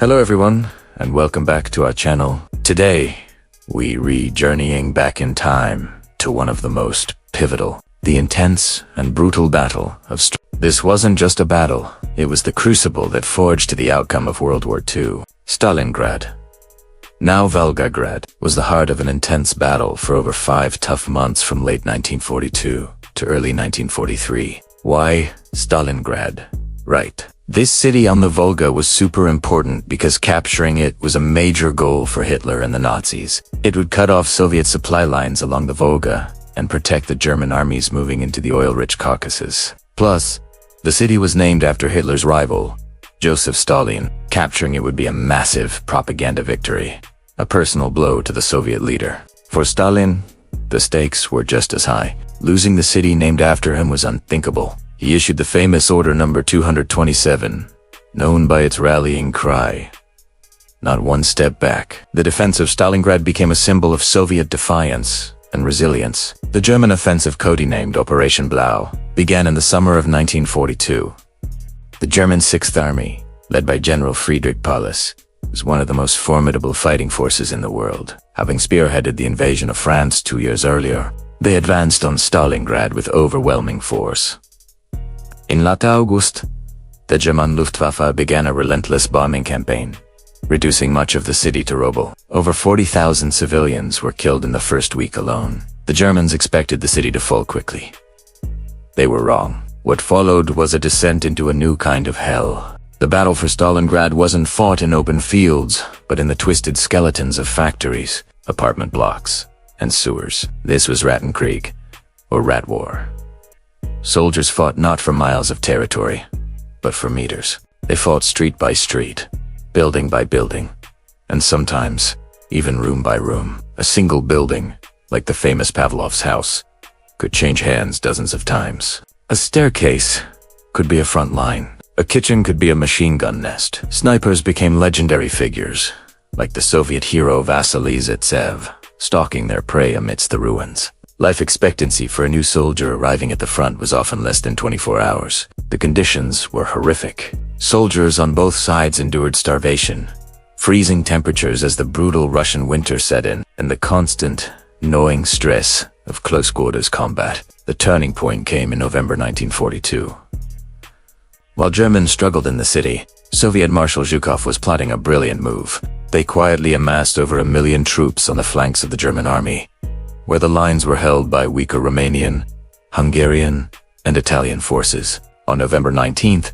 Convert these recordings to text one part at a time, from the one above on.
Hello everyone, and welcome back to our channel. Today, we re-journeying back in time to one of the most pivotal, the intense and brutal battle of This wasn't just a battle, it was the crucible that forged the outcome of World War II. Stalingrad, now Volgograd, was the heart of an intense battle for over 5 tough months from late 1942 to early 1943. Why Stalingrad? Right. This city on the Volga was super important because capturing it was a major goal for Hitler and the Nazis. It would cut off Soviet supply lines along the Volga and protect the German armies moving into the oil-rich Caucasus. Plus, the city was named after Hitler's rival, Joseph Stalin. Capturing it would be a massive propaganda victory, a personal blow to the Soviet leader. For Stalin, the stakes were just as high. Losing the city named after him was unthinkable. He issued the famous Order Number 227, known by its rallying cry, "Not one step back." The defense of Stalingrad became a symbol of Soviet defiance and resilience. The German offensive, codenamed Operation Blau, began in the summer of 1942. The German Sixth Army, led by General Friedrich Paulus, was one of the most formidable fighting forces in the world. Having spearheaded the invasion of France 2 years earlier, they advanced on Stalingrad with overwhelming force. In late August, the German Luftwaffe began a relentless bombing campaign, reducing much of the city to rubble. Over 40,000 civilians were killed in the first week alone. The Germans expected the city to fall quickly. They were wrong. What followed was a descent into a new kind of hell. The battle for Stalingrad wasn't fought in open fields, but in the twisted skeletons of factories, apartment blocks, and sewers. This was Rattenkrieg, or Rat War. Soldiers fought not for miles of territory, but for meters. They fought street by street, building by building, and sometimes even room by room. A single building, like the famous Pavlov's house, could change hands dozens of times. A staircase could be a front line. A kitchen could be a machine gun nest. Snipers became legendary figures, like the Soviet hero Vasily Zaitsev, stalking their prey amidst the ruins. Life expectancy for a new soldier arriving at the front was often less than 24 hours. The conditions were horrific. Soldiers on both sides endured starvation, freezing temperatures as the brutal Russian winter set in, and the constant, gnawing stress of close-quarters combat. The turning point came in November 1942. While Germans struggled in the city, Soviet Marshal Zhukov was plotting a brilliant move. They quietly amassed over 1 million troops on the flanks of the German army, where the lines were held by weaker Romanian, Hungarian, and Italian forces. On November 19th,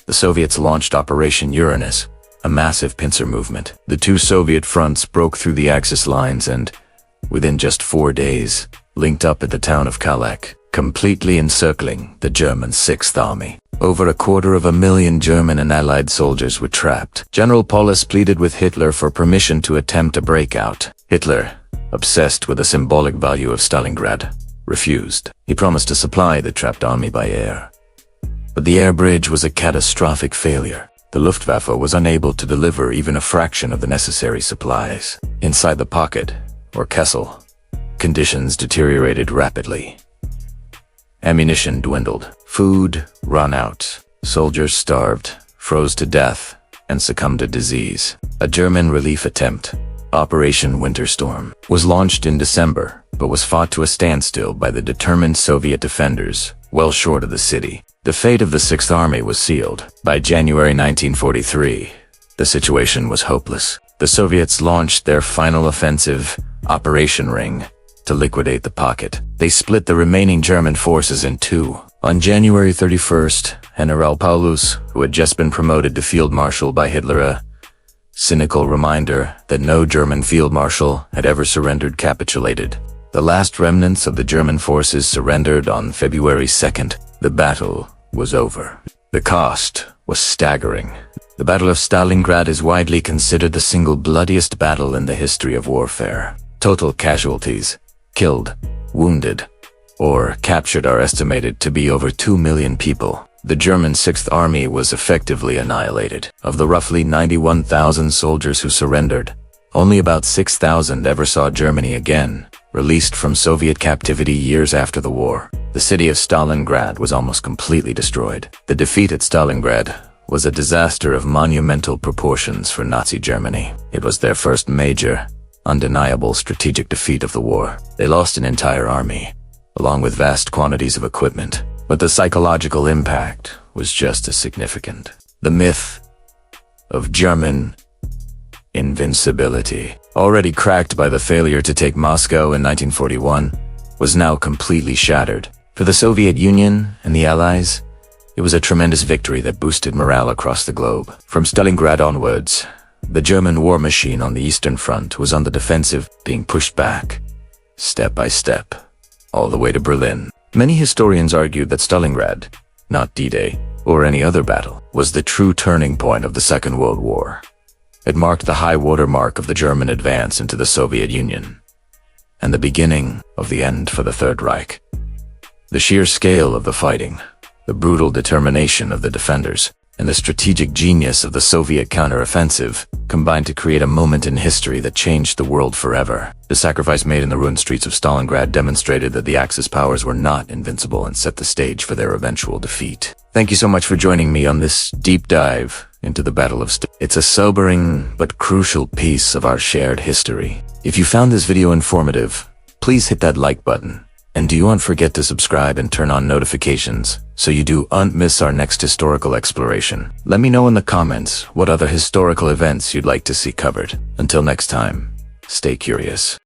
the Soviets launched Operation Uranus, a massive pincer movement. The two Soviet fronts broke through the Axis lines and, within just 4 days, linked up at the town of Kalak, completely encircling the German Sixth Army. Over 250,000 German and Allied soldiers were trapped. General Paulus pleaded with Hitler for permission to attempt a breakout. Hitler, obsessed with the symbolic value of Stalingrad, refused. He promised to supply the trapped army by air. But the air bridge was a catastrophic failure. The Luftwaffe was unable to deliver even a fraction of the necessary supplies. Inside the pocket, or Kessel, conditions deteriorated rapidly. Ammunition dwindled, food ran out, soldiers starved, froze to death, and succumbed to disease. A German relief attempt, Operation Winter Storm, was launched in December, but was fought to a standstill by the determined Soviet defenders, well short of the city. The fate of the Sixth Army was sealed. By January 1943, the situation was hopeless. The Soviets launched their final offensive, Operation Ring, to liquidate the pocket. They split the remaining German forces in two. On January 31st, General Paulus, who had just been promoted to Field Marshal by Hitler, a cynical reminder that no German field marshal had ever surrendered, capitulated. The last remnants of the German forces surrendered on February 2nd. The battle was over. The cost was staggering. The Battle of Stalingrad is widely considered the single bloodiest battle in the history of warfare. Total casualties, killed, wounded, or captured, are estimated to be over 2 million people. The German Sixth Army was effectively annihilated. Of the roughly 91,000 soldiers who surrendered, only about 6,000 ever saw Germany again, released from Soviet captivity years after the war. The city of Stalingrad was almost completely destroyed. The defeat at Stalingrad was a disaster of monumental proportions for Nazi Germany. It was their first major, undeniable strategic defeat of the war. They lost an entire army, along with vast quantities of equipment. But the psychological impact was just as significant. The myth of German invincibility, already cracked by the failure to take Moscow in 1941, was now completely shattered. For the Soviet Union and the Allies, it was a tremendous victory that boosted morale across the globe. From Stalingrad onwards, the German war machine on the Eastern Front was on the defensive, being pushed back, step by step, all the way to Berlin. Many historians argued that Stalingrad, not D-Day or any other battle, was the true turning point of the Second World War. It marked the high water mark of the German advance into the Soviet Union, and the beginning of the end for the Third Reich. The sheer scale of the fighting, the brutal determination of the defenders, and the strategic genius of the Soviet counteroffensive combined to create a moment in history that changed the world forever. The sacrifice made in the ruined streets of Stalingrad demonstrated that the Axis powers were not invincible and set the stage for their eventual defeat. Thank you so much for joining me on this deep dive into the Battle of Stalingrad. It's a sobering but crucial piece of our shared history. If you found this video informative, please hit that like button. And don't forget to subscribe and turn on notifications so you don't miss our next historical exploration. Let me know in the comments what other historical events you'd like to see covered. Until next time, stay curious.